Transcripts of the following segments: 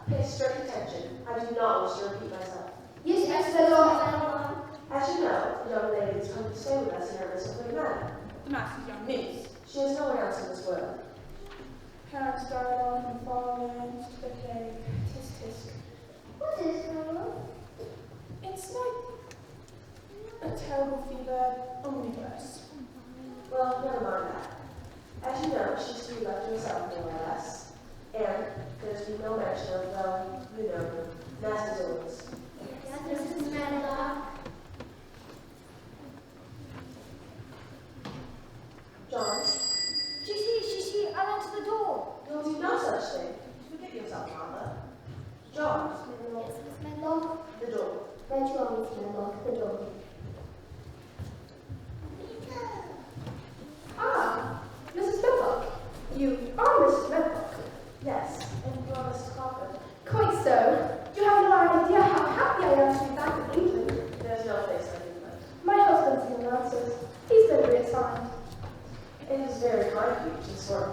Pay strict attention. I do not wish to repeat myself. Yes, Excellent. As you know, the young lady is coming to stay with us in our Mr. Manor. The master's young niece. She has no one else in this world. Parents died off and fatherland to the plague. Tisk tisk. What is her? It's like a terrible fever, only worse. Well, never mind that. As you know, she's to be left to herself more or less. And there's been no mention of, nasty illness. Yes, Mrs. Medlock. John, She's here. I went to the door. you'll do no such thing. Forgive yourself, Martha. John, Yes, Miss Medlock. the door. Right you are, Miss Medlock. The door. Ah, Mrs. Medlock. You are Mrs. Medlock. Yes, and you are Mrs. Crawford. Quite so. You have no idea how happy I am to be back in England. There's no place like England. My husband's in the Lancers. He's been reassigned. It is very kind of you to sort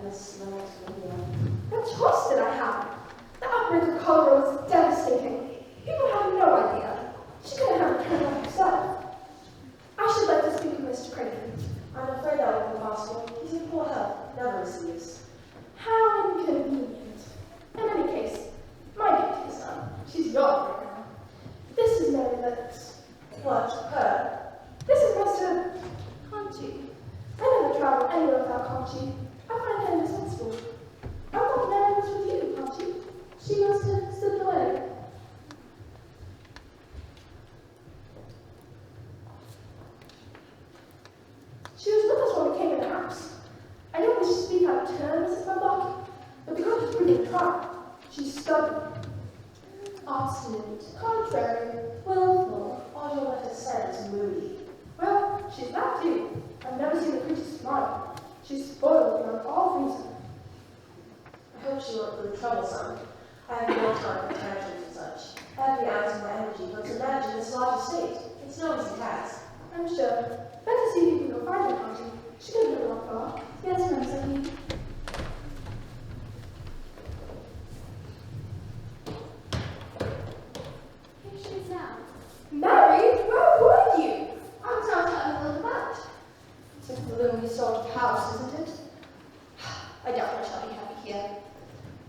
Miss Lennox from India. What choice did I have? The outbreak of cholera was devastating. People have no idea. She couldn't have turned on herself. I should like to speak with Mr. Creighton. I'm afraid that won't be possible. He's in poor health, never receives. How inconvenient. In any case, my duty is done. She's young right now. This is Mary Lennox. What? Her? This is Mr. Conchi. I never travel anywhere without Conchi. I find him indispensable. I thought Mary was with you, Conchi. She must have slipped away. She was with us when we came in the house. I don't wish to speak out of turn, Mrs. Medlock, but the girl is really a try. She's stubborn, obstinate, contrary, willful. All your letters said is moody. Well, she's that too. I've never seen a creature smile. She's spoiled beyond all reason. I hope she won't prove troublesome. I have no time for tantrums and such. Every ounce of my energy goes to managing this large estate. It's no easy task. I'm sure. Better see if you can go find her, Conchi. She couldn't have walked far. Yes, ma'am, said he. Here she is now. Mary, where were you? I was out having a look about. It's a gloomy sort of house, isn't it? I doubt I shall be happy here.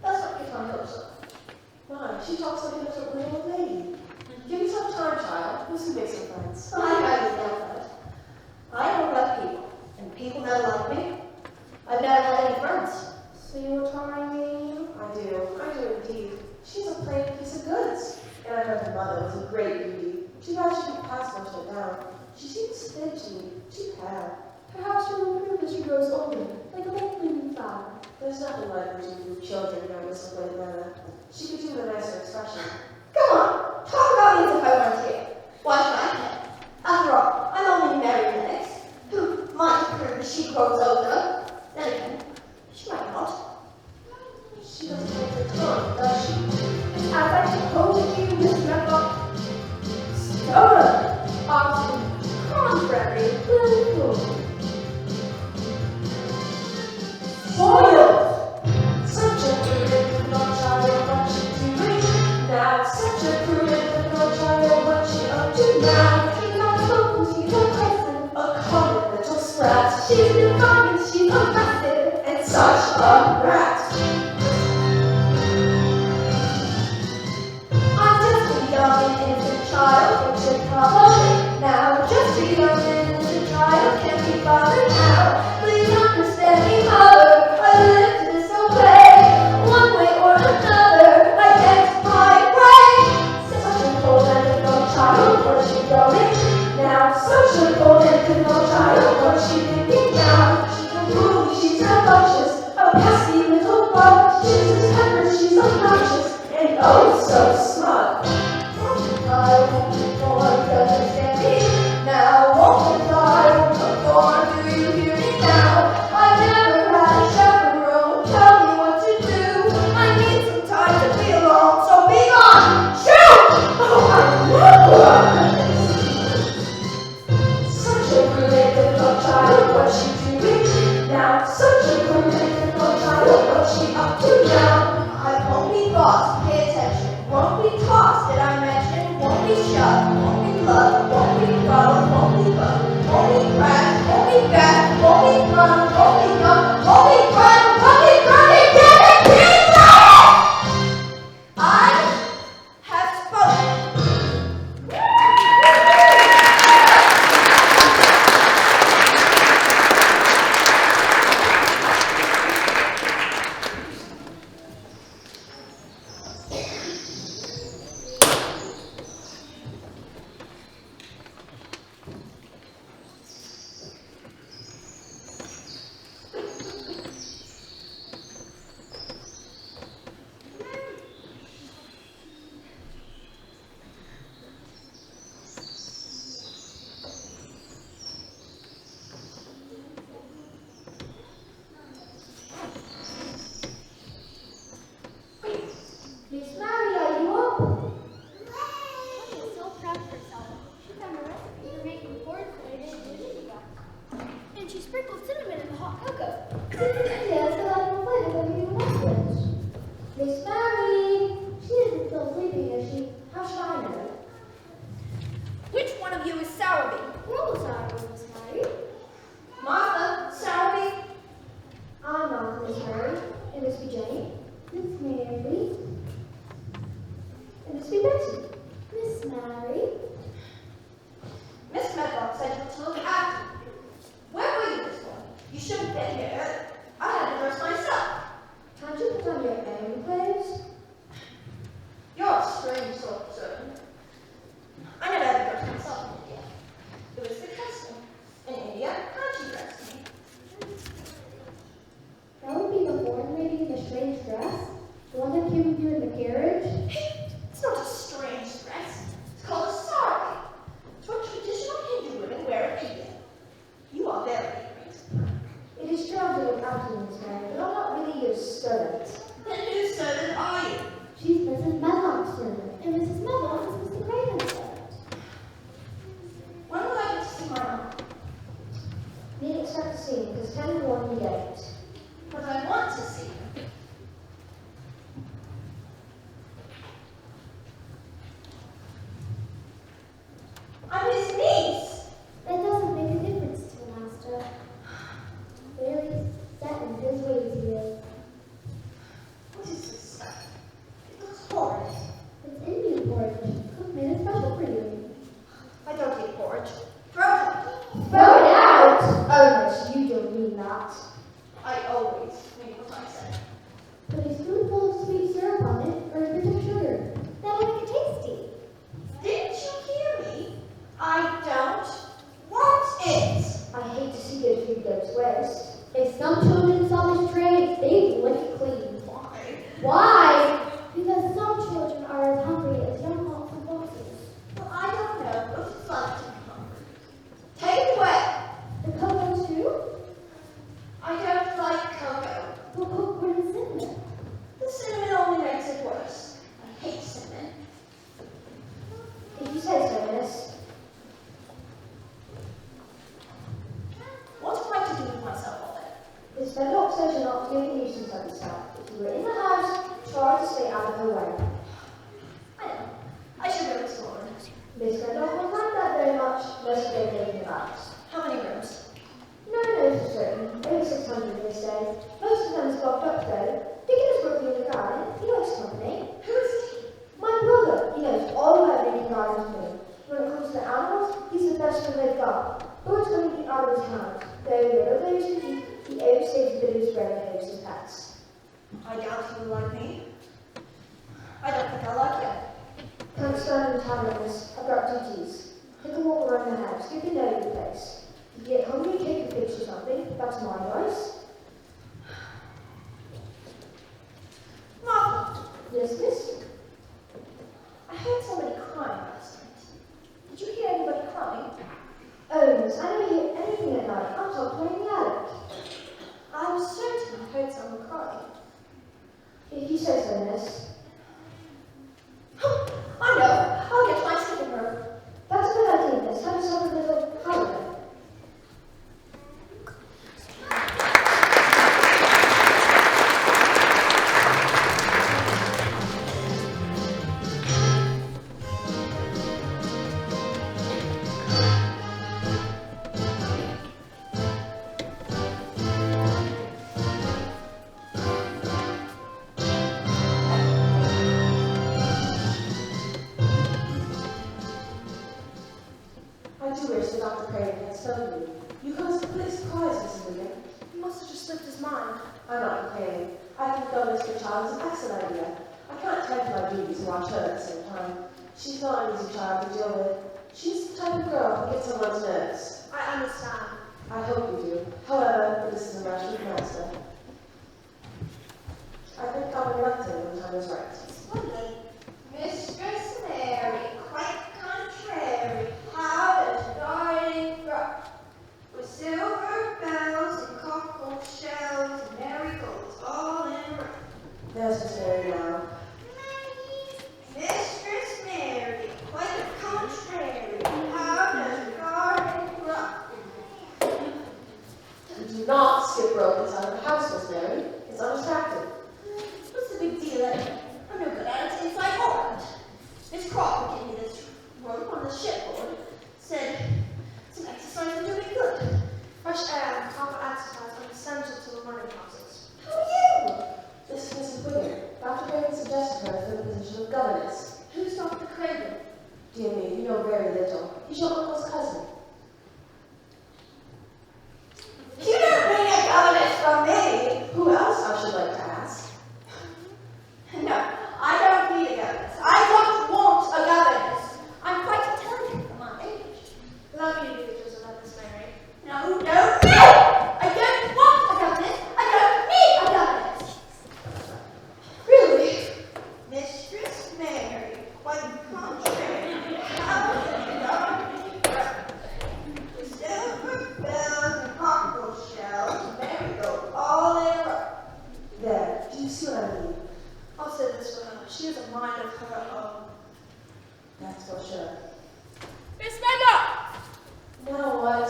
That's not get my hopes up. Why, she talks like a little old lady. Give me some time, child. We'll soon make some friends. I highly doubt that. I don't like people, and people don't like me. I've never had any friends. So you were telling me? I do indeed. She's a plain piece of goods. And I heard her mother was a great beauty. Too bad she didn't pass most of it down. She seems thin to me, too pale. Perhaps you will improve as she grows older, like a late blooming flower. There's nothing like her to improve children in our Miss Lady manner. She could do with a nicer expression. Come on, talk about me as if I weren't here. Why should I care? After all, I'm only Mary Lennox, who might improve as she grows older. Then again, she might not. She doesn't take her tongue, does she? As I told you, Miss Medlock, stubborn, obstinate, contrary, willful. Spoiled! Such a prudent little child, what she doing now? Such a prudent little child, what she up to now? She's not spoken, she's aggressive. A common little sprat, She's defiant, she's aggressive. and such a brat. I'm just a young and innocent child, it should probably now. Just a young and innocent child, can't be bothered now. Please understand me, mother. I live to disobey. One way or another, I get my way. Such a cold and little child, where's she going? Now, such a cold and little child, what's she thinking now? She's unruly, she's rambunctious, a pesky little bug. She's a temper, she's obnoxious, and oh so smug. I won't be born to understand me now. Won't I won't be born, do you hear me now? I've never had a chaperone tell me what to do. I need some time to be alone, so be gone. Shoot! Oh, I never! Such a brilliant little child, what's she doing now? Such a brilliant little child, what's she up to now? I've only got Why? Because some children are as hungry as young hawks and foxes. Well, I don't know what it's like to be hungry. Take it away. The cocoa too? I don't like cocoa. Well, put in cinnamon. The cinnamon only makes it worse. I hate cinnamon. If you say so, miss. What am I to do with myself all day? It's better upstairs and not to make a nuisance of yourself. If you were in the house, try to stay out of her way. I know. I should go explore. Miss Randolph won't like that very much, unless you go thinking about it. How many rooms? No knows for certain. Only 600 this day. Most of them is locked up though. Dickon is working in the garden. He likes company. Who is he? My brother. He knows all about making gardens for me. When it comes to animals, he's the best one they've got. Birds don't get out of his hands. Though little those who keep, he always saves a bit of his relatives and pets. I doubt he will like me. I don't think I'll like you. Can't stand in town, miss. I've got duties. Take a walk around the house. Get to know the place. If you get hungry, take a fish or something. That's my advice. Martha, Yes, miss? I heard somebody crying last night. Did you hear anybody crying? Oh, miss, I never hear anything at night. I'm top playing the attic. I'm certain I heard someone crying. If you say so, miss. I know. I'll get my sleeping room. That's a good idea, miss. Have yourself a little holiday. I do wish that Dr. Craven had spoken to you. You caused complete surprise, Mrs. William. He must have just slipped his mind. I'm not complaining. I think governess for a child is an excellent idea. I can't tend to my duty to watch her at the same time. She's not an easy child to deal with. She's the type of girl who gets on one's nerves. I understand. I hope you do. However, this is a matter of master. I think I'll be reluctant when the time is right. Splendid. Mistress Mary, quite contrary. How does garden grow? With silver bells and cockle shells and marigolds all in a row. There's Miss Mary now. Mistress Mary, quite the contrary. How does garden grow? You do not skip rope inside of the house, Miss Mary. It's unattractive. What's the big deal anyway? I'm no good at it inside or out. Miss Crawford gave me this rope on the shipboard. Said some exercise would do me good. Fresh air and proper exercise are essential to the learning process. Who are you? This is Mrs. Whittier. Dr. Craven suggested her for the position of governess. Who's Dr. Craven? Dear me, you know very little. He's your uncle's cousin. You don't bring a governess from me. Who else, I should like to ask? No, I don't need a governess. I don't want a governess. I'm quite intelligent for my age. Allow me to do the just about Miss Mary. No, no, no! I don't want a governess. I don't need a governess. Really? Mistress Mary, quite contrary. How the garden grow? With silver bells and cockle shells and marigolds all in a row. There, do you see what I mean? I'll say this for her. She has a mind of her own. That's for sure. Miss Randolph! Now what?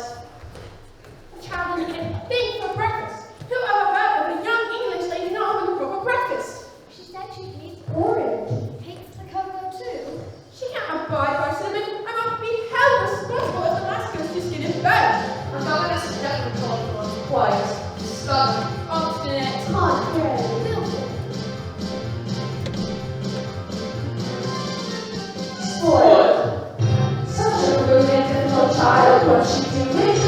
The child didn't get a thing for breakfast. Who ever heard of a young English lady not having a proper breakfast? She said she'd eat Orange. hates the cocoa too. She can't abide by cinnamon. I must be held responsible if the master goes to skin his bed. A governess is definitely called for. Quiet. Stubborn. Obstinate. Contrary. Filthy. Spoiled. Such a rude and difficult child, what she do with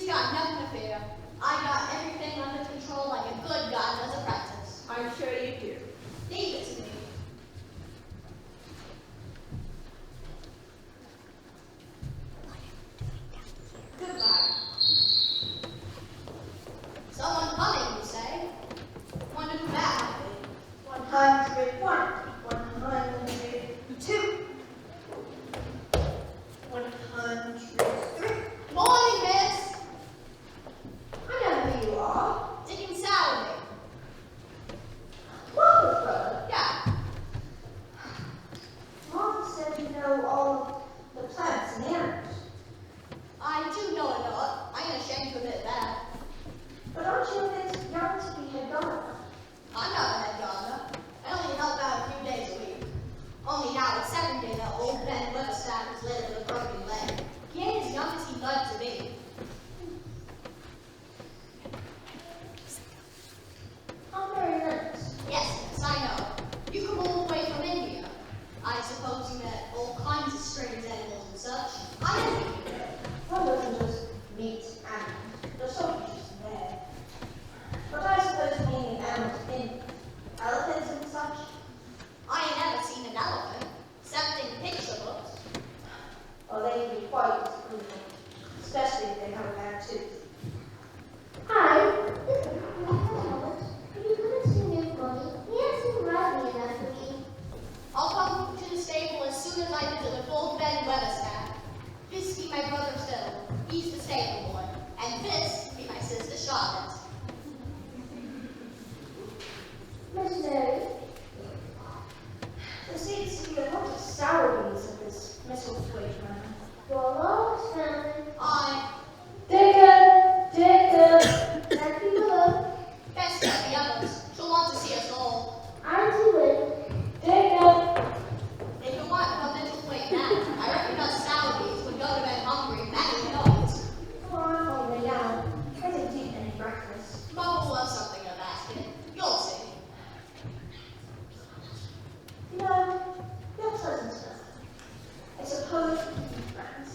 She's got nothing to fear. I got everything under control like a good guy does apprentice. I'm sure you do. Leave it to me. Goodbye. Someone coming, you say? Wonder who that might be. 101, 102, 103. Morning, miss. I know who you are. Dick and Saturday. Martha's brother. Yeah. Martha said you know all the plants and animals. I do know a lot. I ain't ashamed to admit that. But aren't you a bit young to be head gardener? I'm not a head gardener. I only help out a few days a week. Only now it's 7 days that old Ben Weatherstaff is living with a broken leg. He ain't as young as he'd like to be. I'm very nervous. Yes, I know. You come all the way from India. I suppose you met all kinds of strange animals and such. I don't think you did. One doesn't just meet animals. There's so much just there. But I suppose you mean animals in elephants and such. I ain't never seen an elephant, except in picture books. Well, they can be quite disapproval, especially if they have a bad tooth. Hi. Are you going to see new pony? He hasn't arrived enough for me. I'll come to the stable as soon as I visit with old Ben Weatherstaff. This be my brother Phil. He's the stable boy. And this be my sister Charlotte. Miss Mary. There seems to be a lot of sour beans at this Misselthwaite man. Your longest family. Dickon! That people love. Best of the others. She'll want to see us all. I'm too late. Dickon! If you want to come into play now, I reckon us Saudis would go to bed hungry many nights. Oh, I'm hungry now. I didn't eat any breakfast. Mama will have something in a basket. You'll see. You know, you're pleasant enough. I suppose we can be friends.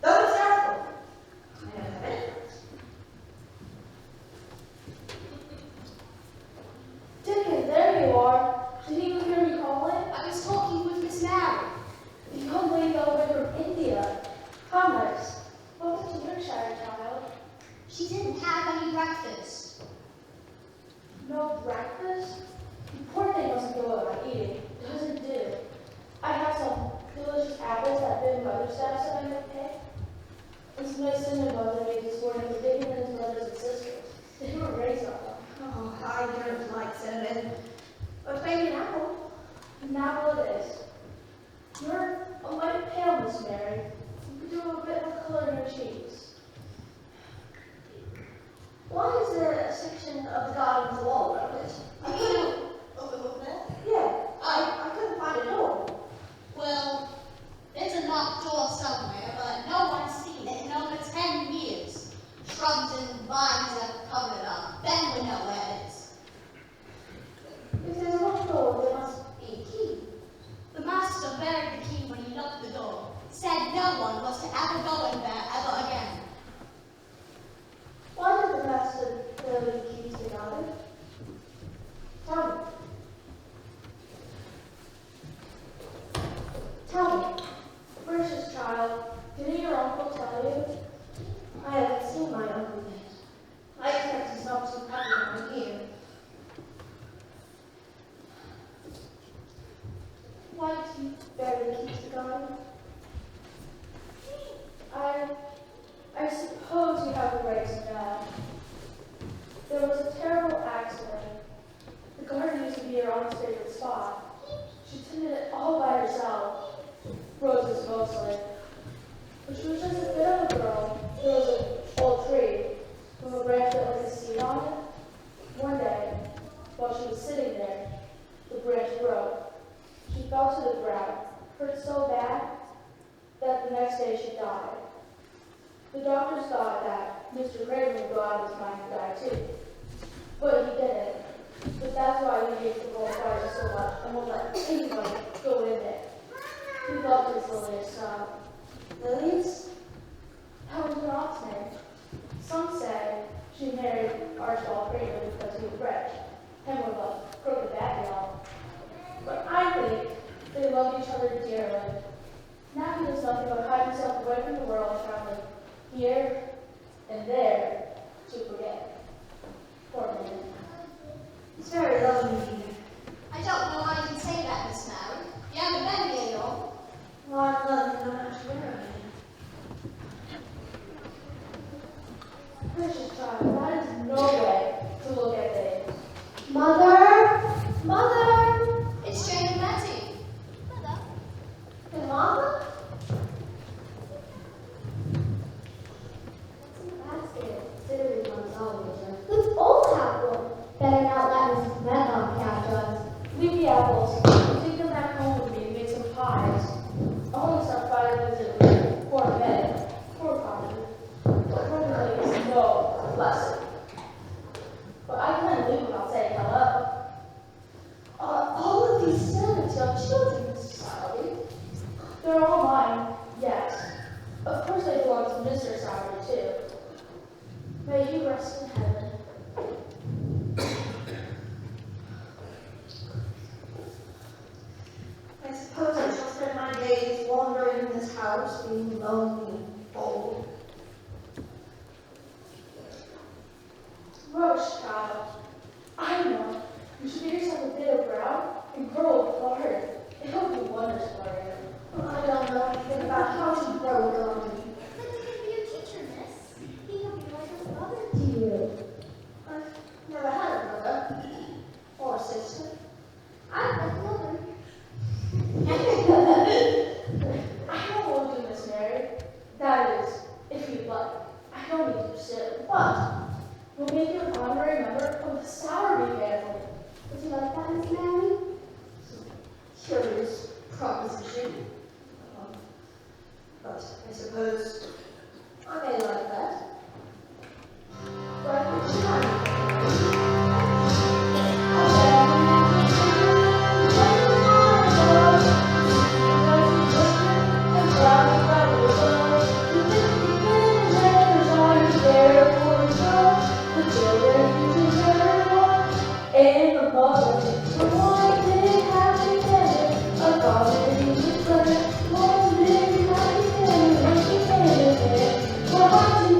Though it's doubtful. I don't have any friends. Dickon, there you are. Did you hear me calling? I was talking with Miss Mary. The young lady over from India. How nice. Welcome to Yorkshire, child. She didn't have any breakfast. No breakfast? The poor thing mustn't go out eating. Doesn't do. I have some delicious apples that Ben Weatherstaff said I might pick. And some nice cinnamon buns I made this morning for Dickon and his brothers and sisters. They were raised on them. Oh, I don't like cinnamon. But maybe an apple. An apple it is. You're a light pale, Miss Mary. You could do a bit more color in your cheeks. Why is there a section of the garden wall around it? I couldn't. Overlook that? Yeah, I couldn't find a door. Well, there's a locked door somewhere, but no one's seen it in over 10 years. Shrubs and vines have covered it up. Ben would know where it is. If there's a locked door, there must be a key. The master buried the key when he locked the door. Said no one was to ever go in there ever again. Why did the master bury the key to the garden? Tell me. Tell me. Precious child, didn't your uncle tell you? I haven't seen my uncle yet. I expect he's not too happy when I'm here. Why did you bury the key to the garden? I suppose you have a right to know. There was a terrible accident. The garden used to be your aunt's favorite spot. She tended it all by herself. Roses mostly. When she was just a bit of a girl, there was an old tree with a branch that had a seed on it. One day, while she was sitting there, the branch broke. She fell to the ground, hurt so bad that the next day she died. The doctors thought that Mr. Craven would go out of his mind and die too. But he didn't. But that's why he hates the gold fire so much and won't let anybody go in it. He loved his lilies so. Lilies? That was your aunt's name. Some say she married Archibald Craven because he was rich, him with a crooked background. But I think they love each other dearly. Now he does nothing but hide himself away from the world, traveling here and there to forget. Poor man. It's very lovely indeed. I don't know how you can say that, Miss Mary. You haven't been here long. Well, I love you, not much better. Precious child, that is no way to look at things. Mother! Mother! It's Jane and Betty. Mother. And Mama? That's it. Considering one's always here. Let's all have one. Better not let Mrs. Medlock catch us. Leave the apples. Take them back home with me and make some pies. I only stopped by to visit poor Betty. Poor Carter. Fortunately, it's no blessing. But I couldn't leave without saying hello. All of these servants, young children, Mrs. Sowerby. They're all mine, yes. Of course they belong to Mr. Sowerby, too. May he rest in heaven. I suppose I shall spend my days wandering in this house, being lonely, old. Rubbish, child. I know. You should get yourself a bit of ground and grow a garden. It'll do wonders for you. Well, I don't know anything about how to grow a garden. Then he can be your teacher, miss. He will be like his mother. Do you? I've never had a brother or a sister. I've got another. I know what we'll do, Miss Mary. That is, if you'd like. I don't need to pursue it, but we'll make you an honorary member of the Sowerby family. Would you like that, Miss Mary? Curious proposition. But I suppose I may like that. But it's not. And the mother, the one big happy family, a garden in the sun, one big happy family, well,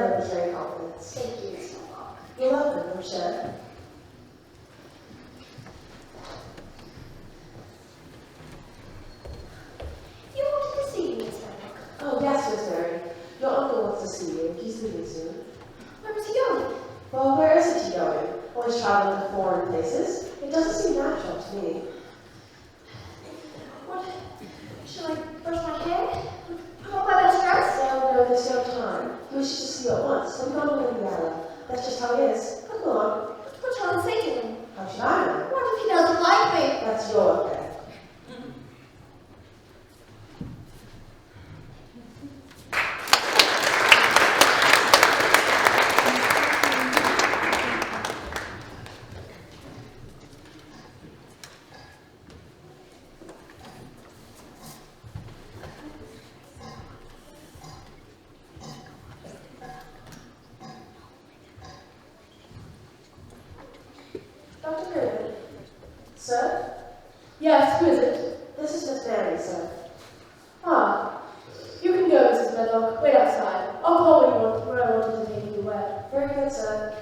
never betray confidence. Thank you, Miss Medlock. You're welcome, I'm sure. You wanted to see me, Miss Medlock. Oh, yes, Miss Mary. Your uncle wants to see you. He's leaving soon. Where was he going? Well, where isn't he going? Always traveling to foreign places. It doesn't seem natural to me. What? Shall I brush my hair? Put on my best dress? No, there's no time. He wishes to see you at once. Come on, Indiana. That's just how he is. Come along. What shall I say to him? How should I know? What if he doesn't like me? That's your affair. Dr. Kirby. Sir? Yes, who is it? This is Miss Mary, sir. Ah, you can go, Mrs. Medlock. Wait outside. I'll call when I want to take you away. Very good, sir.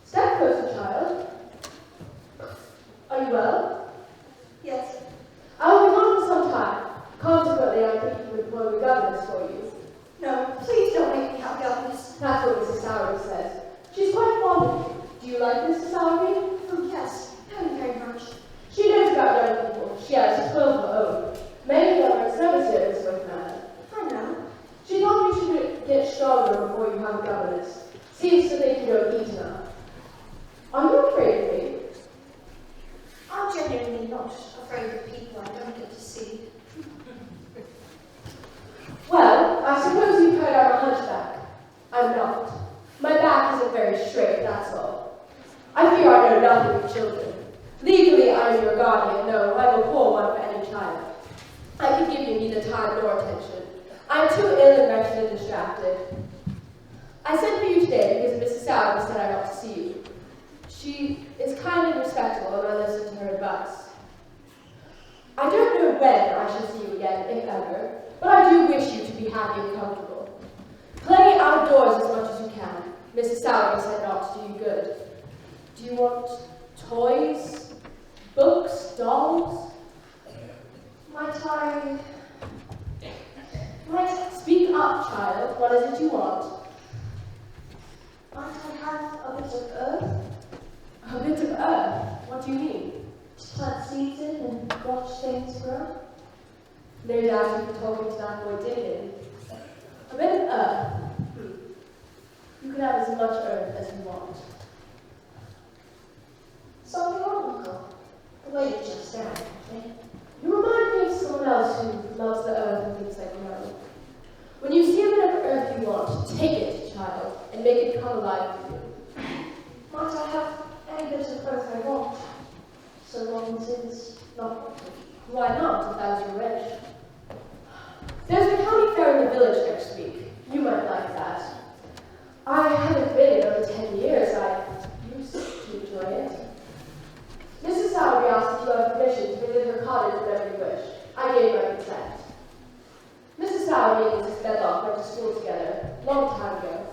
Step closer, child. Are you well? Yes. I will be gone for some time. Consequently, I'm thinking of employing a governess for you. No, please don't make me have governess. That's what Mrs. Sowerby says. She's quite fond of you. Do you like Mrs. Sowerby? Oh, yes. Very much. She knows about young people. She has 12 of her own. Many governors never serious with man. I know. She thought you should get stronger before you have a governess. Seems to think you don't eat enough. Are you afraid of me? I'm genuinely not afraid of people I don't get to see. Well, I suppose you've heard I'm a hunchback. I'm not. My back isn't very straight, that's all. I fear I know nothing of children. Legally, I am your guardian. No, I'm a poor one for any child. I can give you neither time nor attention. I am too ill and wretched and distracted. I sent for you today because Mrs. Sowerby said I ought to see you. She is kind and respectable, and I listen to her advice. I don't know when I shall see you again, if ever, but I do wish you to be happy and comfortable. Play outdoors as much as you can. Mrs. Sowerby said not to do you good. Do you want toys, books, dolls? Might I Speak up, child. What is it you want? have a bit of earth A bit of earth. What do you mean? to plant seeds in and watch things grow? No doubt you've been talking to that boy Dickon. A bit of earth. You can have as much earth as you want. Something wrong, Uncle? The way you just stand, okay? You remind me of someone else who loves the earth and thinks that grow. When you see a bit of earth you want, take it, child, and make it come alive for you. Might I have any bit of earth I want, so long as it's not Why not, if that was your wish? There's the county fair in the village next week. You might like that. I haven't been in over 10 years. I used to enjoy it. Mrs. Sowerby asked if you have permission to visit her cottage whenever you wish. I gave my consent. Mrs. Sowerby and Mrs. Medlock went to school together, long time ago.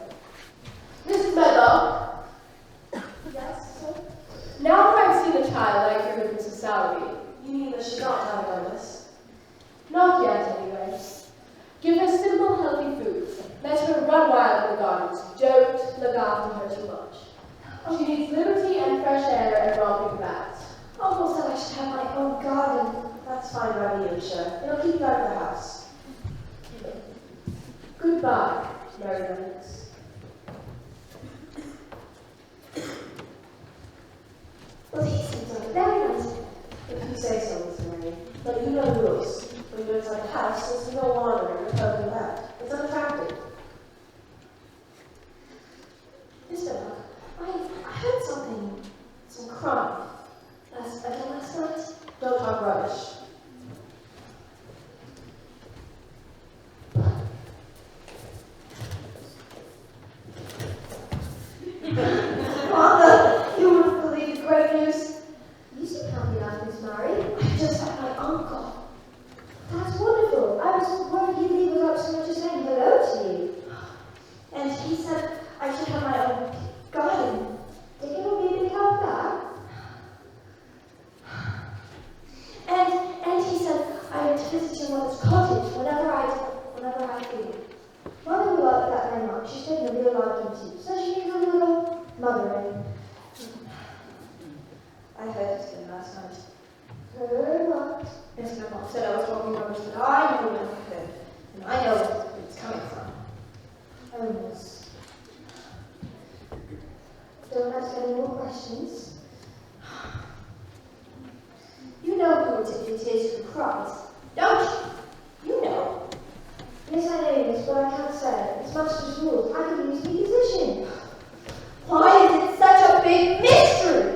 Mrs. Medlock? Yes, sir? Now that I've seen the child like her with Mrs. Sowerby, You mean that she's not having on this? not yet anyway. Give her simple, healthy food. Let her run wild in the gardens. Don't look after her too much. She needs liberty and fresh air and romping about. Uncle said I should have my own garden. That's fine by me, sure. It'll keep you out of the house. Goodbye, Mary Lennox. Well, he seems like a very nice man. If you say so, Miss Mary. But you know the rules. When you're inside the house, there's no wandering or poking about. It's unattractive. Mr. Buck, I heard something, some crime last night. Don't talk rubbish. Father, you wouldn't believe the great news. You seem happy enough, Miss Mary. I just had my uncle. That's wonderful. I was worried he'd leave without so much as saying hello like him too, so she needs a little mothering. I heard it again last night. Heard what? Yes, my mom said I was talking rubbish, but I know what I heard. And I know where it's coming from. Oh, yes. Don't ask any more questions. You know who it is who cries, don't you? You know. Yes, I know this, but I can't say. It's master's rules. I could lose my position. Why is it such a big mystery?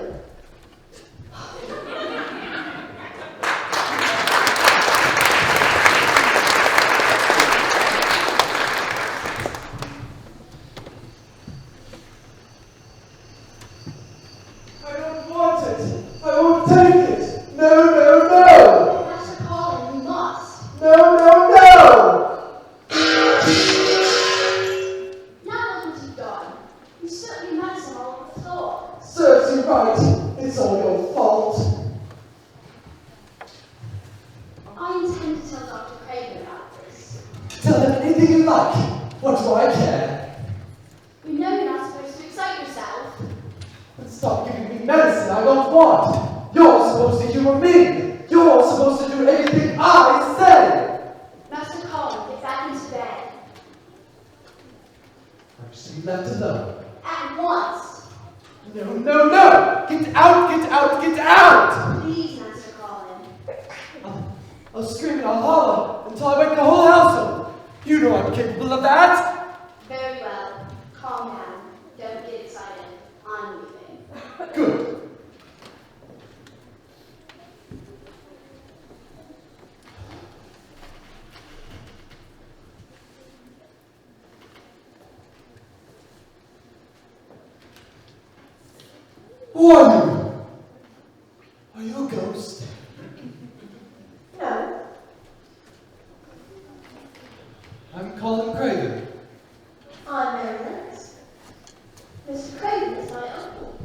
I don't want it. I won't take it. No, no, no. Master Colin, we must. No, no, no. Now look what you've done. You certainly messed them all over the floor. Serves you right. It's all your fault. I intend to tell Dr. Craven about this. Tell them anything you like. What do I care? We know you're not supposed to excite yourself. But stop giving me medicine I don't want. You're supposed to humor me. You're supposed to do everything I say. Master Colin, get back into bed. I should be left alone. At once. No, no, no. Get out, get out, get out. Please, Master Colin. I'll scream and I'll holler until I wake the whole household. You know I'm capable of that. Very well. Calm down. Don't get excited. I'm leaving. Good. Who are you? Are you a ghost? No. I'm Colin Craven. I'm Maryland. Mr. Craven is my uncle.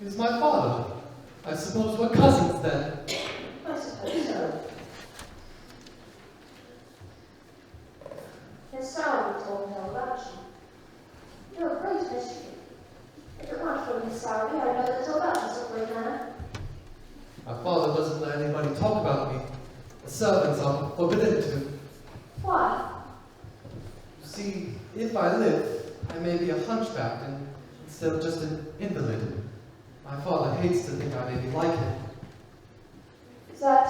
He's my father. I suppose we're cousins then. I suppose so. Miss Sally told me all about you. You're a great mystery. If it weren't for Miss Sally, I'd know little about this great man. My father doesn't let anybody talk about me. The servants are forbidden to. Why? You see, if I live, I may be a hunchback and instead of just an invalid. My father hates to think I may be like him. Is that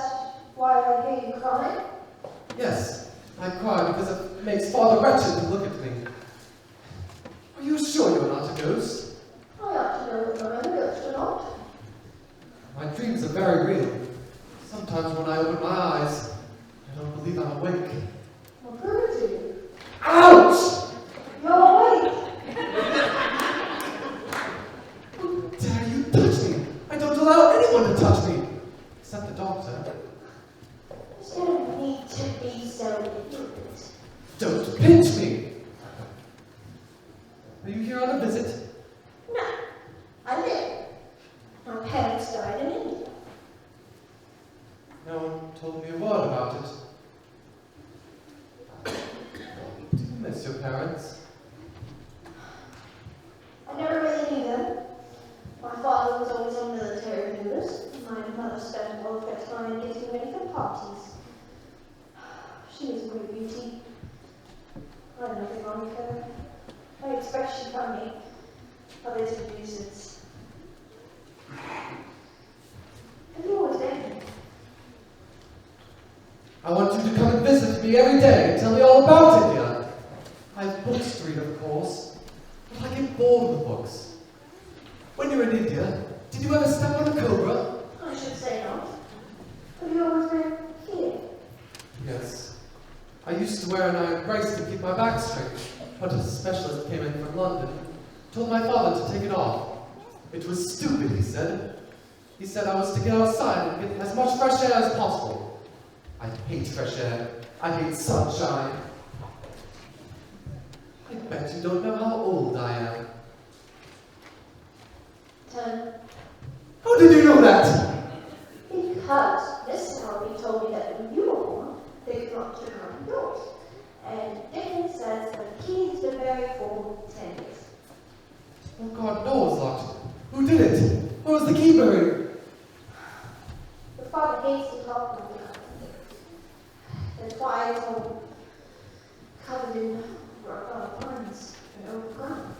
why I hear you crying? Yes, I cry because it makes father wretched to look at me. Are you sure you're not a ghost? I ought to know whether I'm a ghost or not. My dreams are very real. Sometimes when I open my eyes, I don't believe I'm awake. I'll prove it to you. Ouch! You're awake. How dare you touch me? I don't allow anyone to touch me. Except the doctor. There's no need to be so ignorant. Don't pinch me! Are you here on a visit? No, I live. My parents died in India. No one told me a word about it. Do you miss your parents? I never really knew them. My father was always on military tours. My mother spent all of her time getting ready for parties. She was a great beauty. I had nothing wrong with her. I expect she found me. Others would use it. Have you always been here? I want you to come and visit me every day and tell me all about India. I have books to read, of course, but I get bored of the books. When you're in India, did you ever step on a cobra? I should say not. Have you always been here? Yes. I used to wear an iron brace to keep my back straight, but a specialist came in from London, told my father to take it off. It was stupid, he said. He said I was to get outside and get as much fresh air as possible. I hate fresh air. I hate sunshine. I bet you don't know how old I am. 10. How did you know that? Because Miss Sally told me that when you were born, they could not turn on yours. And Dickens says that the key is the very full 10 Oh God, no, it was locked. Who did it? Where was the key buried? Your father hates to talk about it. That's why it's all covered in vines and overgrown.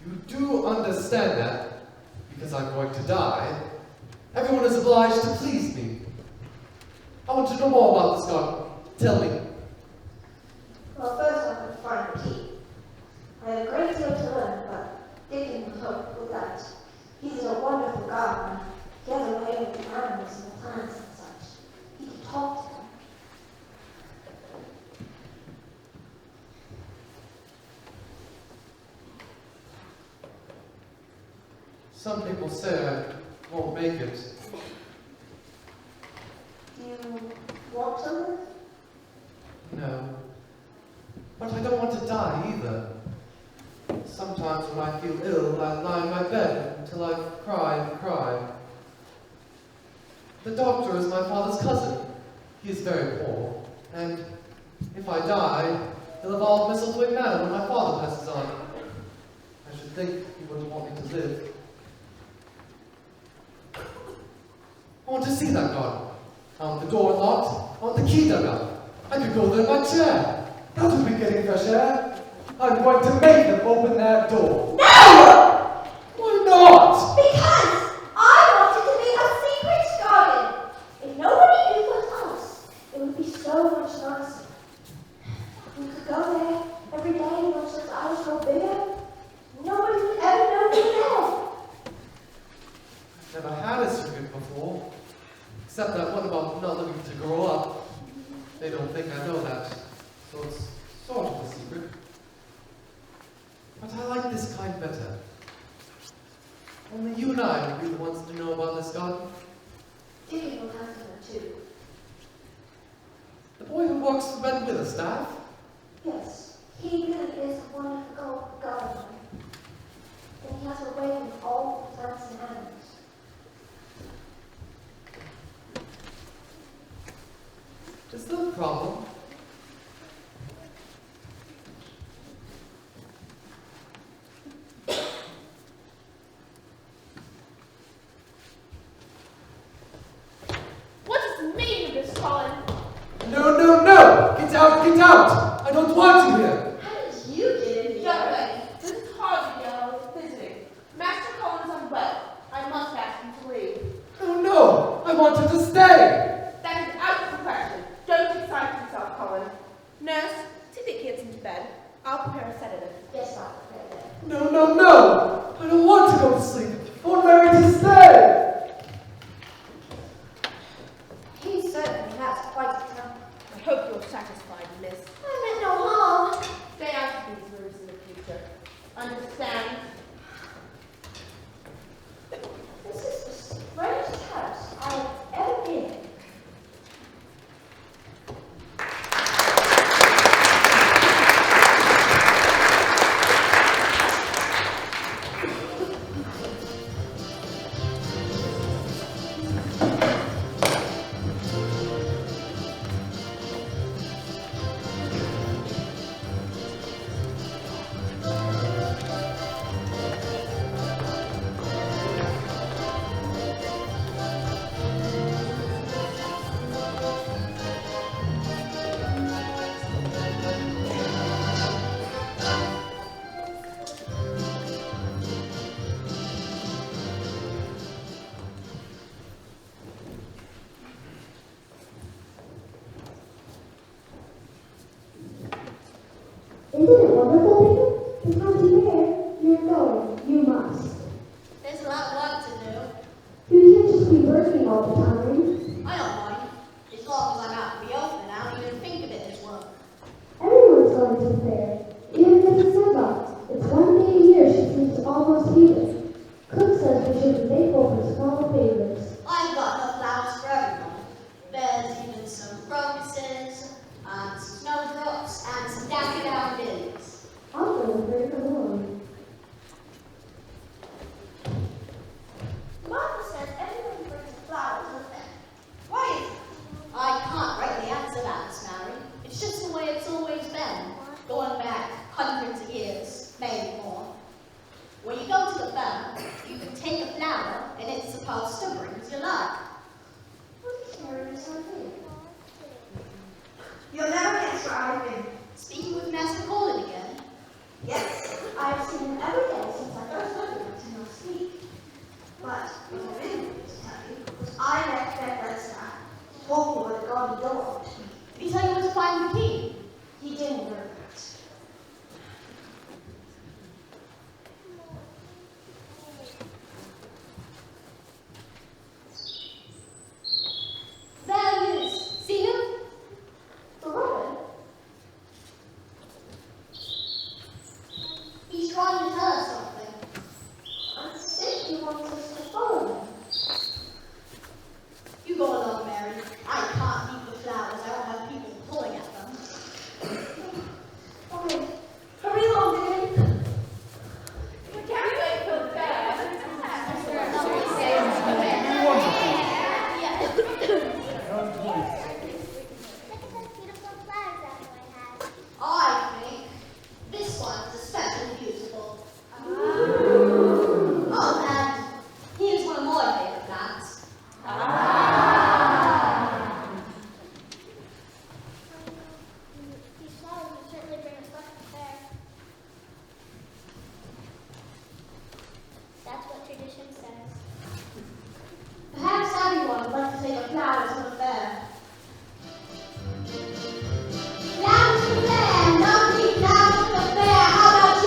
You do understand that, because I'm going to die, everyone is obliged to please me. I want to know more about this garden. Tell me. Well, first I have to find the key. I have a great deal to learn, but Dickon will help with that. He's a wonderful gardener. He has a way with the animals and the plants and such. He can talk to them. Some people say I won't make it. Do you want something? No. But I don't want to die either. Sometimes when I feel ill, I lie in my bed until I cry and cry. The doctor is my father's cousin. He is very poor, and if I die, he'll evolve Mistletoe Manor when my father passes on. I should think he wouldn't want me to live. I want to see that garden. I want the door unlocked. I want the key dug up. I could go there in my chair. That would be getting fresh air. I'm going to make them open that door. No! Why not? Because I want it to be a secret garden. If nobody knew but us, it would be so much nicer. We could go there every day and watch those eyes grow bigger. Nobody would ever know we were there. I've never had a secret before. Except that one about not living to grow up. They don't think I know that. So it's sort of a secret. But I like this kind better. Only you and I would be the ones to know about this garden. Dickon will have to know too. The boy who walks the bed with a staff? Yes, he really is a wonderful gardener. And he has a way with all the plants and animals. Is there a problem? What is the meaning of this, Colin? No, no, no! Get out, get out! I don't want you here! How did you get in here? Young lady, this is Harvey Yellow visiting. Master Collins unwell. I must ask him to leave. No, no! I want you to stay! That is out of the question. Don't excite yourself, Colin. Nurse, take the kids into bed. I'll prepare a sedative. Yes, I'll prepare that. No, no, no! I don't want to go to sleep. I want Mary to stay! He certainly has quite a temper. I hope you're satisfied, miss. I meant no harm. Stay out of these rooms in the future. Understand? This is the strangest house I have ever been in. Isn't it wonderful, Dickon? The time's there. You're going. You must. There's a lot of work to do. You can't just be working all the time. I don't mind. As long as I'm out in the open, I don't even think of it as work. Everyone's going to the fair. Even Mrs. Sunbot. It's one day a year she seems almost heathen. Cook says we should be thankful for small favors. I've got enough flowers for everyone. There's even some crocuses, some snowdrops, and some daffodil lilies. I'm going to bring them along. one is especially beautiful. Oh, and here's one of my favorite plants. These flowers would certainly bring us luck to fair. That's what tradition says. Perhaps everyone would like to take a flower to the fair. Flowers to the fair, lovely flowers to the fair. How about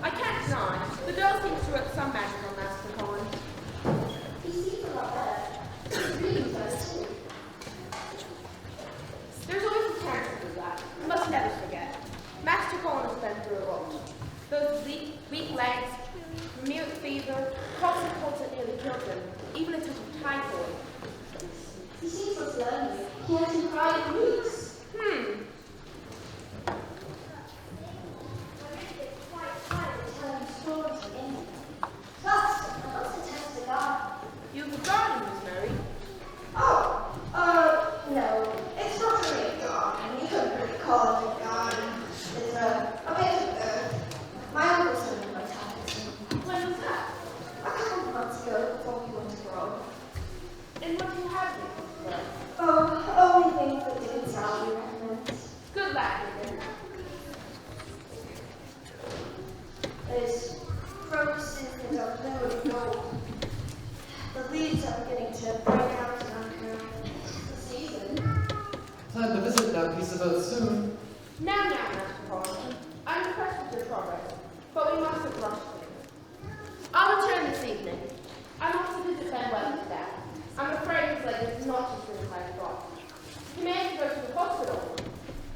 I can't deny, the girls seem to work some magic on Master Colin. He seems a lot better. His reading's better too. There's always a chance to do that. You must never forget. Master Colin has been through a lot. Those weak legs, mute fever, coughs and colds that nearly killed him, even a touch of typhoid. He seems less lonely. He hasn't cried in weeks. I really get quite tired of telling stories again. Plus, I must attend to the garden. You have a garden, Miss Mary. No. It's not really a garden. You couldn't really call it a garden. It's a bit of earth. My uncle sent me my talents. When was that? A couple of months ago, before he went to grow. And what do you have here? Only things that didn't sound you recommend. Good lad, Nathan. There's crocuses that are blue and gold. The leaves are beginning to break out under the season. Plan to visit that piece of earth soon. Now, Master Colin. I'm impressed with your progress, but we mustn't rush things. I'll return this evening. I want to visit Ben Webster's dad. I'm afraid his leg is not as good as I thought. He may have to go to the hospital.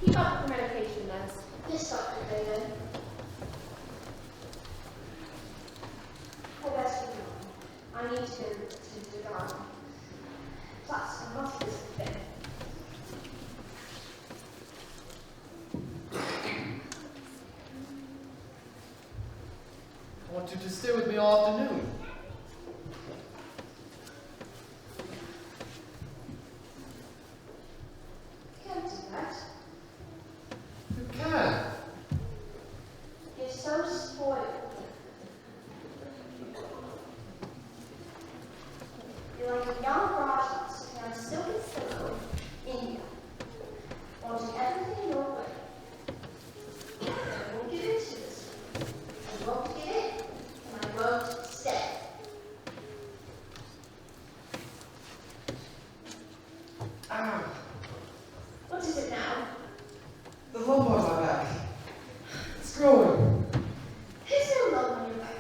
Keep up with the medication, nurse. Yes, Dr. David. I best be going. I need to go to the garden. Plus, I must visit Ben. I want you to stay with me all afternoon. Can't do that. You can. You're so spoiled. You're like a young Raja sitting on a silken throne in India, wanting everything your way. I won't give in to this. I won't give in, and I won't stay. Ah, What is it now? the lump on my back. It's growing. There's no lump on your back.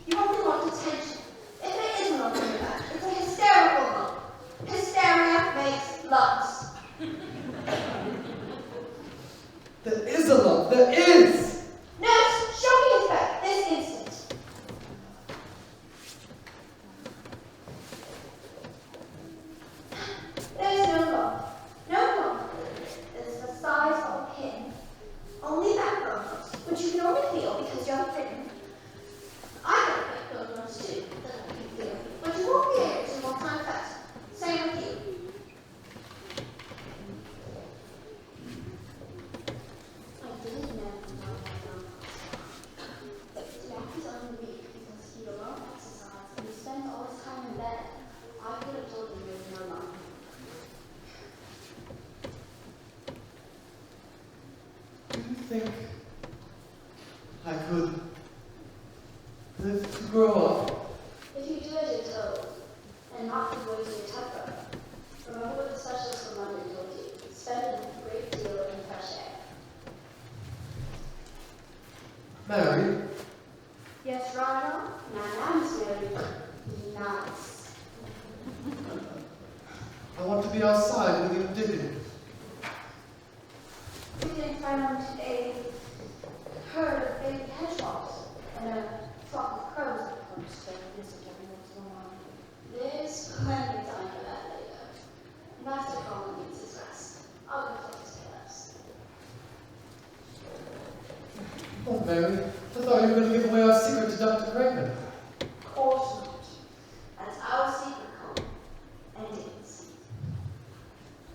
You only want attention. If there is a lump on your back, it's a hysterical lump. Hysteria makes lumps. There is a lump. There is! Nurse, show me his back this instant. There's no lump. No lump. It's the size of a pin. Only backbones, which you can only feel because you're thin. I got backbones too, that I can feel. But you won't be able to one time faster. Same with you. I didn't know about my uncle. Jack is only weak because he alone exercise and he spends all his time in bed. I could have told him there was no lump. Do you think I could live to grow up? If you do as you're told, and not give way to your temper, remember what the specialist from London told you. Spend a great deal in fresh air. Mary, Yes, Ronald? Now, Miss Mary. Nice. I want to be outside with you digging. We can find a herd of baby hedgehogs and a flock of crows that comes to visit every once in a while. There's plenty of time for that later. Master Colin needs his rest. I'll go take his care. Oh, Mary, I thought you were going to give away our secret to Dr. Craven. Of course not. That's our secret, Colin. And it is.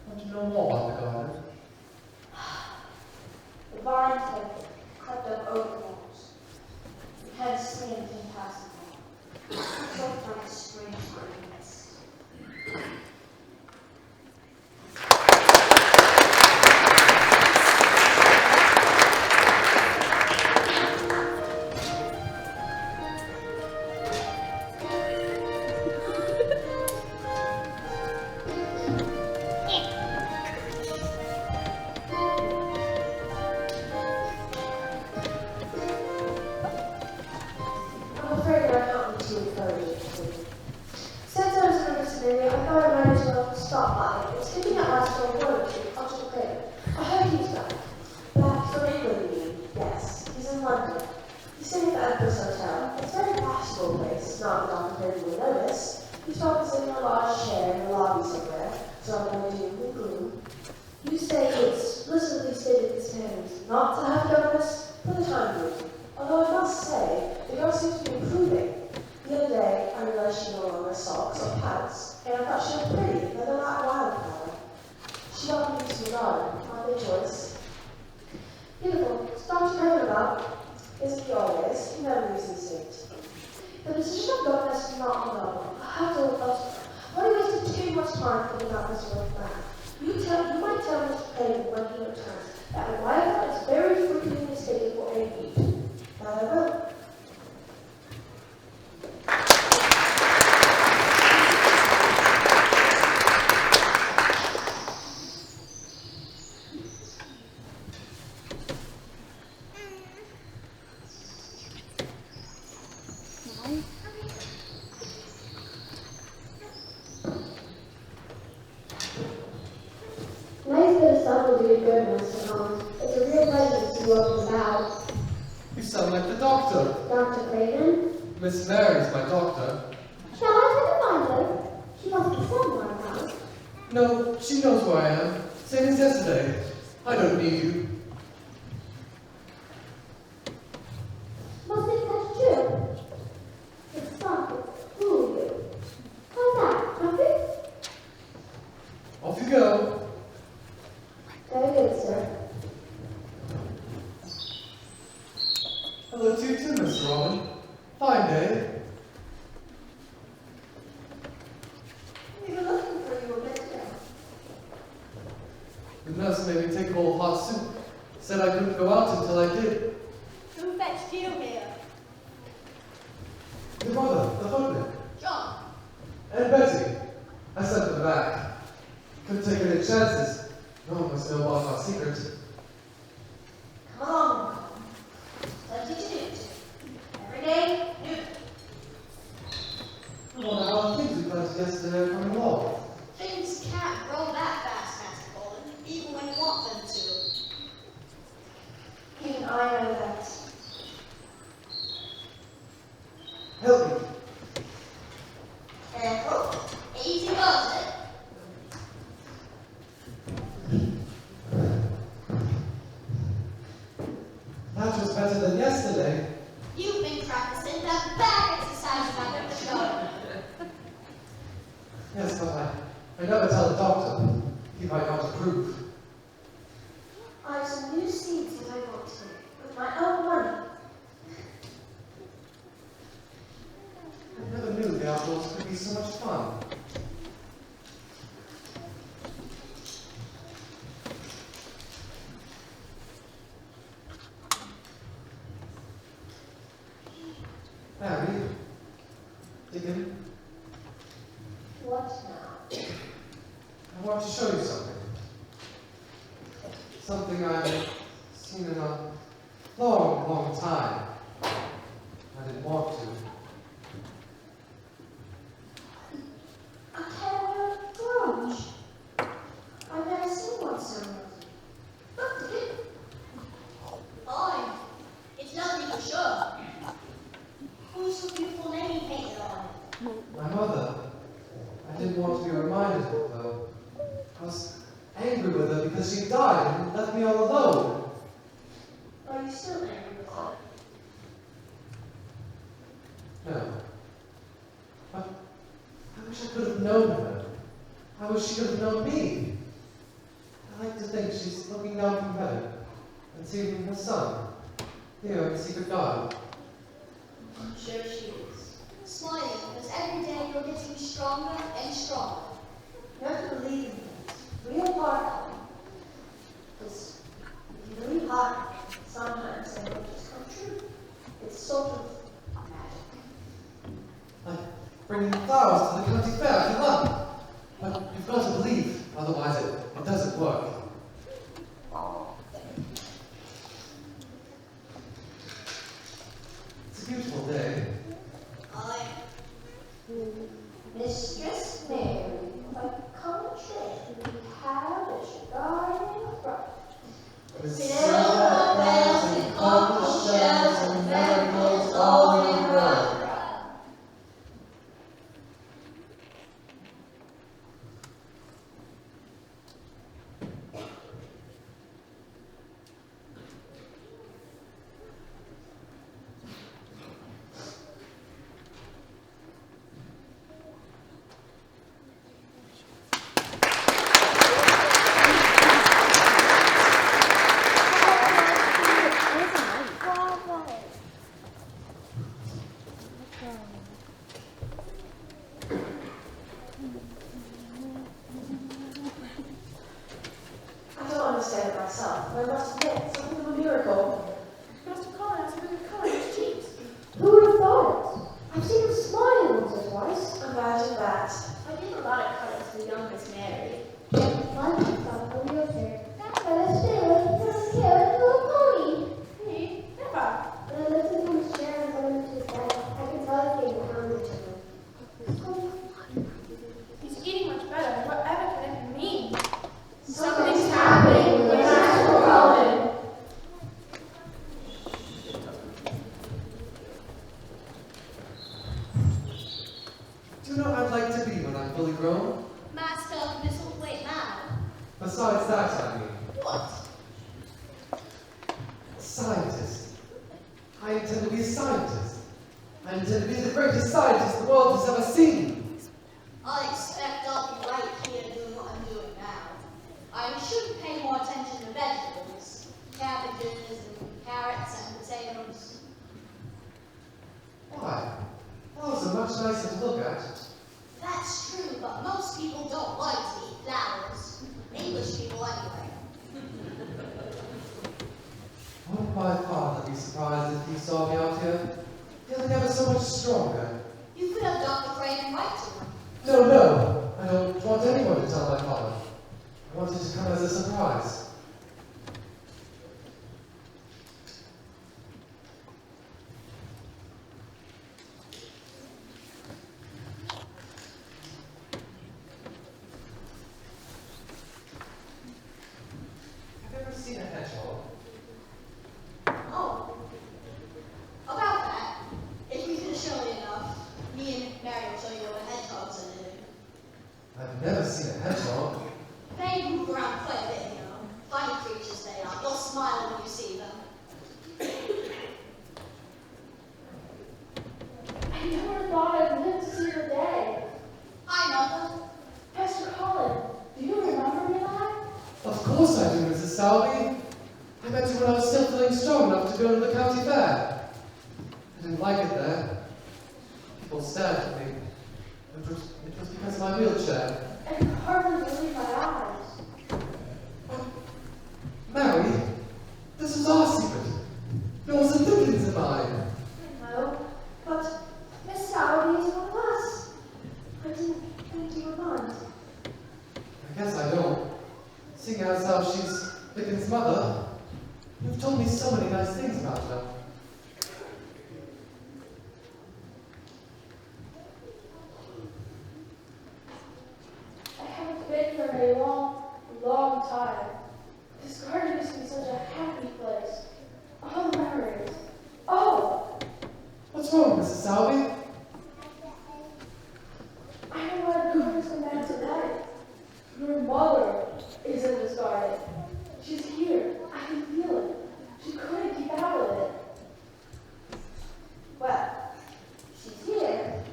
Want to know more about the garden? The vines have crept up over the walls. The heads swinging impassable. Sort like a strange green mist. seems to be improving. The other day, I realised she no longer socks or pants, and I thought she looked pretty, like a wildflower. She welcomed me to the garden, aren't they, Joyce? Beautiful. Stop talking about. Isn't he always? He never leaves me state. The position of governess is not novel. I have to look elsewhere. Why do you waste too much time thinking about this sort of plan? You might tell Mr. Clayton when he returns that a wife is very frequently mistaken for a weed. That I will. Nice bit of sun will do you good, Mr. Holmes. It's a real pleasure to see you up and about. You sound like the doctor. Dr. Craven? Miss Mary's my doctor. Shall I try to find her? She must be somewhere around. No, she knows where I am. Same as yesterday. I don't need you. Must it catch true? The sun will fool you. How's that? Nothing? Off you go. Very good, sir. Hello to you too, Miss Robin. Fine day. We were looking for you a bit ago. The nurse made me take a bowl of hot soup. Said I couldn't go out until I did. Who fetched you here? Your mother, the footman, John. and Betty. I sent them back. Couldn't take any chances. No one must know about our secret. Come along. Plenty to do. Every day, new. I wonder how the things we planted yesterday are coming along. Things can't grow that fast, Master Colin, even when you want them to. Even I know that. Help me. Careful. Easy does it. That was better than yesterday. You've been practicing that back exercise back at the show. Yes, but I never tell the doctor. He might not approve. I have some new seeds that I bought today, with my own money. I never knew the outdoors could be so much fun. Mary, Dickon, What now? I want to show you something. Something I've seen in a long, long time. I didn't want to. A carrier brooch. I've never seen one so lovely. Look, Dick. Fine. It's lovely for sure. Who's the beautiful name painted on it? My mother. I didn't want to be reminded of her. I was angry with her because she died and left me all alone. Are you still angry with her? No. But I wish I could have known her. I wish she could have known me. I like to think she's looking down from heaven and seeing her son here in the secret garden. I'm sure she is. Smiling because every day you're getting stronger and stronger. You have to believe in things. Real hard. Because if you believe hard, sometimes they don't just come true. It's sort of magic. Like bringing flowers to the county fair if you love. But you've got to believe, otherwise it doesn't work. It's a beautiful day. Mistress Mary, like country, we have a garden front. With Silver bells and cockle shells and marigolds all in a row. I don't understand it myself, but I must admit, something of a miracle. Mr. Colin has a good color in his cheeks. Who would have thought it? I've seen him smile once or twice. Imagine that. I did a lot of colors for young Miss Mary. One thought of your hair. Let's stay with the little pony. Me? Never. When I lifted from his chair and got him to his bed, I could tell he was hungry to him. He's eating much better. Whatever can it mean? Something's happening with Master Colin. Do you know what I'd like to be when I'm fully grown? Master of Mistletoe now. Besides that, I mean, What? scientist. I intend to be a scientist. I intend to be the greatest scientist the world has ever seen. I expect I'll be right here doing what I'm doing now. I should pay more attention to vegetables, cabbages and carrots and potatoes. Why? Those are much nicer to look at. That's true, but most people don't like to eat flowers. English people anyway. Wouldn't my father be surprised if he saw me out here? Feeling ever so much stronger. You could have Dr. Crane write to him. No, I don't want anyone to tell my father. I want it to come as a surprise. Have you ever seen a hedgehog? Oh. About that, if you can show me enough, me and Mary will show you what hedgehogs are doing. I've never seen a hedgehog. They move around quite a bit, you know. Funny creatures they are. You'll smile when you see them. I never thought I'd live to see the day. Hi, Mother. Pastor Colin, do you remember me, lad? Of course I do, Mrs. Salby. I met you when I was still feeling strong enough to go to the county fair. I didn't like it there. People stared at me. It was because of my wheelchair. I could hardly believe my eyes. Mary, this was our secret. Yours and Dickens and mine. No, but Miss Sowerby is one of us. I didn't think you would mind. I guess I don't. Seeing as how she's Dickens' mother, you've told me so many nice things about her. I haven't been here in a long, long time. This garden has been such a happy place. All the memories. Oh, What's wrong, Mrs. Salby? I don't want to go come back tonight. Your mother is in this garden. She's here. I can feel it. She couldn't keep out of it. Well, she's here.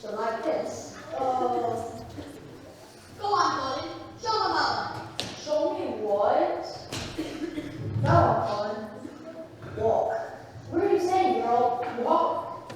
She'll like this. Oh, Go on, Colin. Show my mother. show me what? No, Colin. Walk. What are you saying, girl? Walk.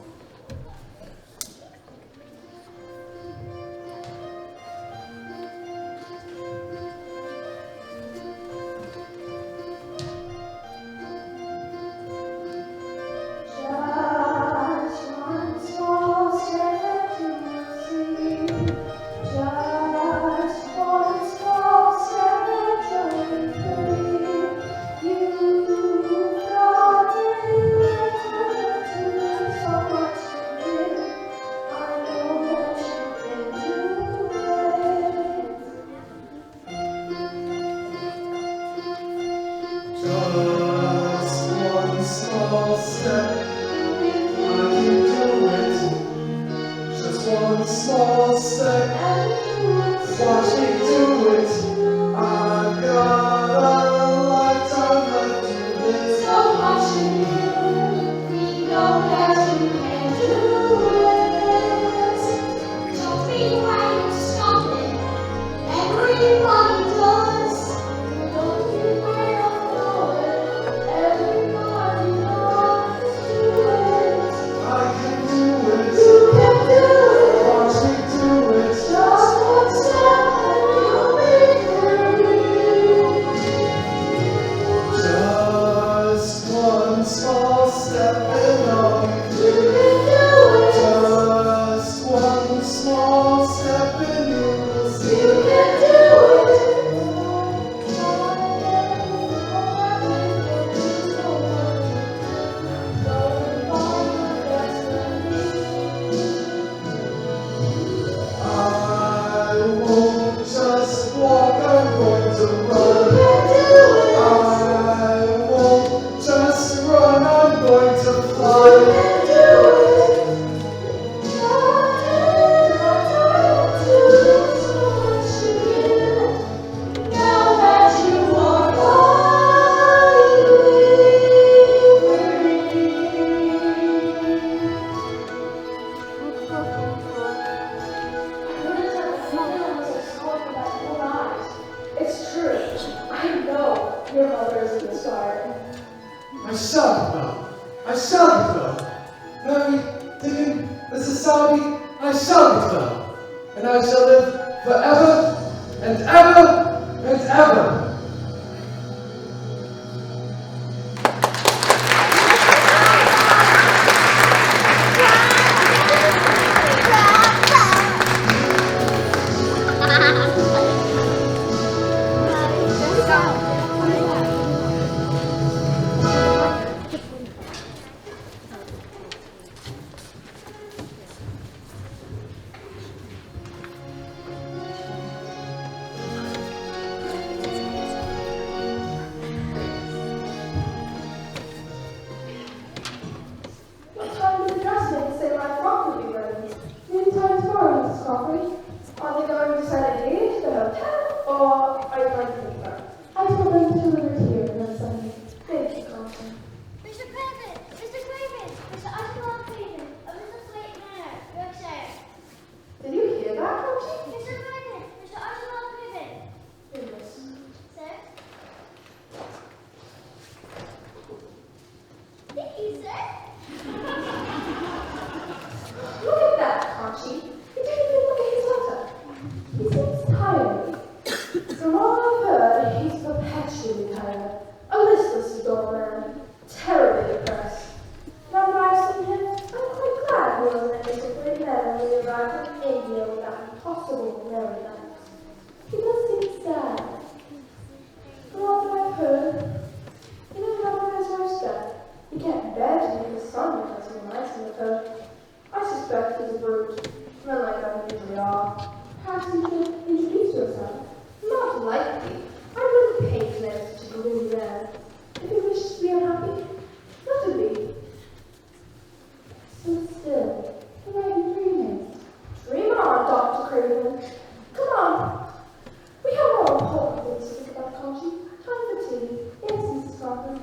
married, taken a society, I shall get well, and I shall live forever and ever and ever. What time did the dressmaker say my frock would be ready? Noontime tomorrow, Mrs. Crawford. Are they going to send it here to the hotel, or are you going to pick it up? I told them to deliver it here and then send it. Thank you, Constance. Mr. Craven! Mr. Craven! Mr. Oswald Craven! Of Mrs. Slate Manor, Yorkshire. Did you hear that, Conchie? Mr. Craven! Mr. Oswald Craven! Goodness. Sir? Thank you, sir. Look at that, Conchie. He didn't even look at his letter. He seems tired. From all I've heard, he's perpetually tired. A listless dull man. Terribly depressed. Now that I've seen him, I'm quite glad he wasn't a disciplined man when he arrived from India with that impossible merryland. He does seem sad. From all that I've heard, you know how his wife's dead. He can't bear to leave his son because he reminds him of her. I suspect he's a brute. Men like that usually are. Perhaps you should introduce yourself. Not likely. I wouldn't pay Claire such a gloomy man. If he wishes to be unhappy, let him be. So still, you might be dreaming. Dream on, Dr. Craven. Come on. We have more important things to think about, Conchie. Time for tea. Yes, Mrs. Crawford.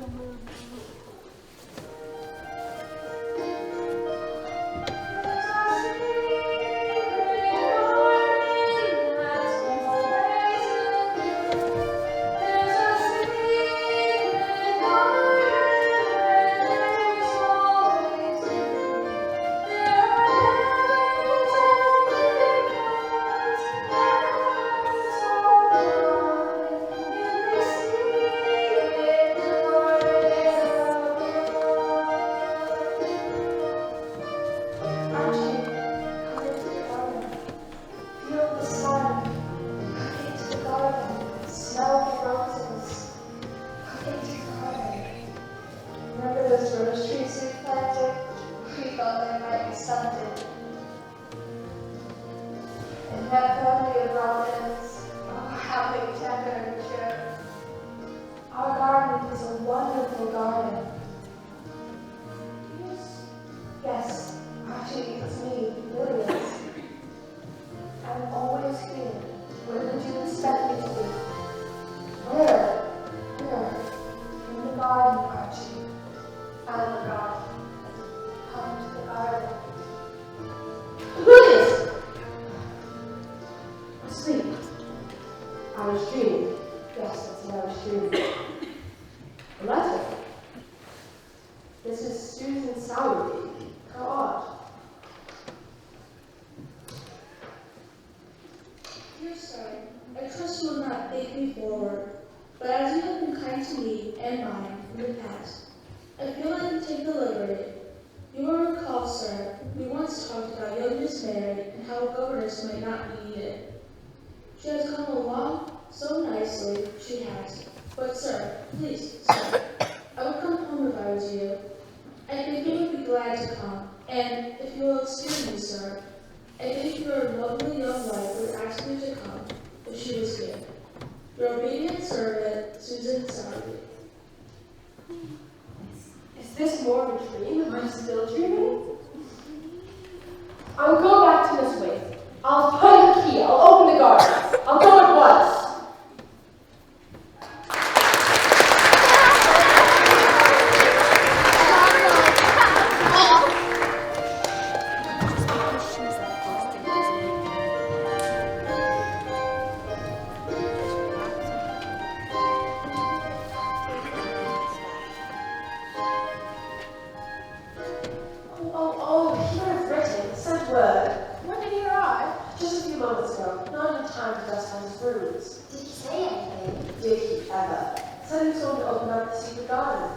Oh, he might have written, sent word. When did he arrive? Just a few moments ago, not in time to dust on his rooms. Did he say anything? Did he ever? Said he was going to open up the secret garden.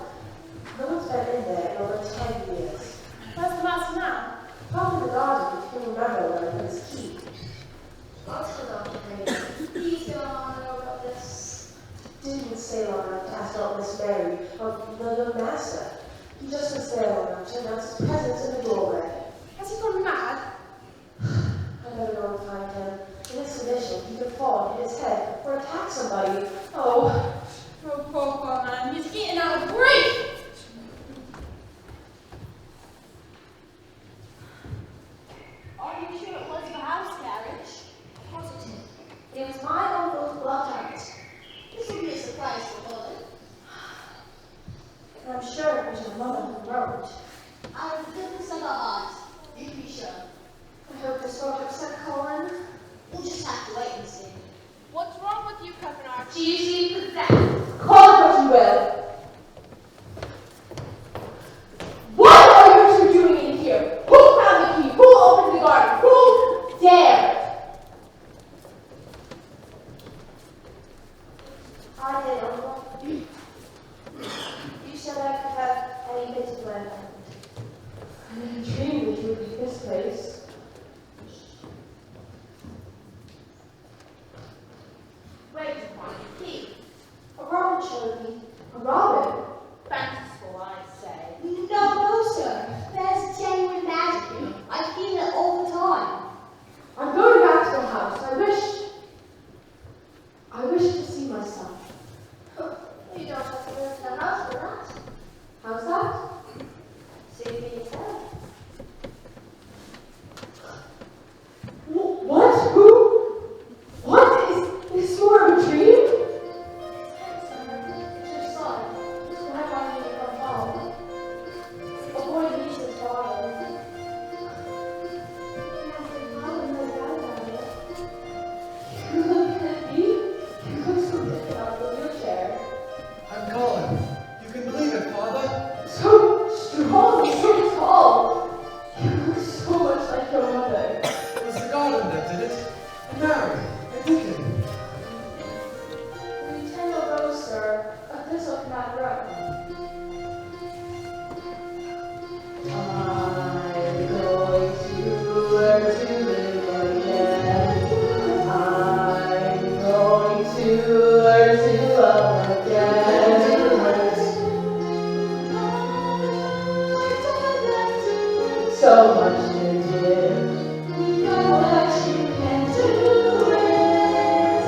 No one's been in there in over 10 years. Where's the master now? Probably in the garden, if you can remember where he put his key. What's going on here? Please don't want to know about this. Didn't even stay long enough to ask out Miss Mary of the young master. He just was there long enough to announce his presence in the doorway. Has he gone mad? I never go and find him. In this condition, he could fall, hit his head, or attack somebody. Oh, Oh, poor man. He's eaten out of grief. Are you sure it was the house carriage? Positive. It was my uncle's bloodhound. This will be a surprise for Holly. And I'm sure it was your mother who wrote. Out of the goodness of our heart, you can be sure. I hope this won't upset Colin. We'll just have to wait and see. What's wrong with you, Cousin Archie? Do you see possessed? call it what you will. What are you two doing in here? Who found the key? Who opened the garden? Who dared? I did, Uncle. You said I could have any bit of land. I never dreamed that you would be this place. Where did you find the key? A robin showed me. A robin? Fanciful, I'd say. No, sir. There's genuine magic in it. I feel it all the time. I'm going back to the house. I wish to see myself. You don't have to go to the house for that. How's that? See for yourself. What? Who? What? Is this more of a dream? It's your son. Why why did you come home? A boy needs his father. You look at me. You look so different out of the wheelchair. I'm Colin. You can believe it, Father. So strong, so tall. You look so much like your mother. It was the garden that did it. And Mary, and Dickon. We tend to go, sir. A thistle cannot grow. I'm going to learn to live again. I'm going to learn to love again. So much to give. You know that you can do it.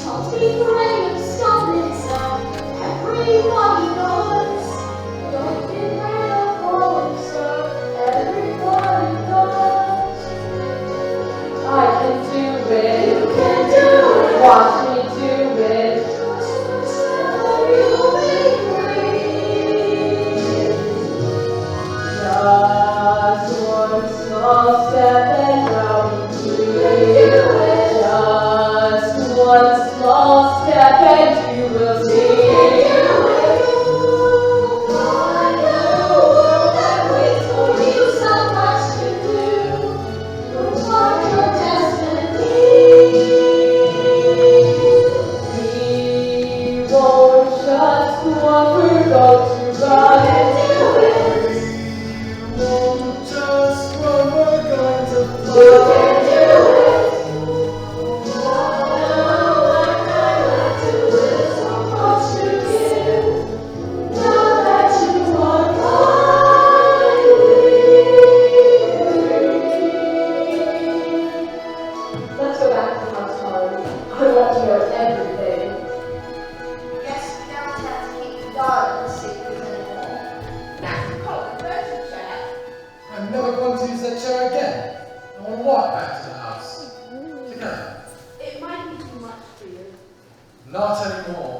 Don't be afraid of stopping yourself. Everybody knows. Don't be afraid of falling, sir. Everybody does. I can do it. You can do it. Watch me do it. You'll be free. Just one small step and I'll be free. Just one small step and you will see. I know that waits for you so much to do. Don't find your destiny. We won't just walk, we're going to run. We won't just run, we're going to You fly. can do it. Now that you are finally. Let's go back to the house, Colin. I want to know everything. Guess we don't have to keep the garden secret anymore. Master Colin, where's your chair? I'm never going to use that chair again. I want to walk back to the house. Together. It might be too much for you. Not anymore.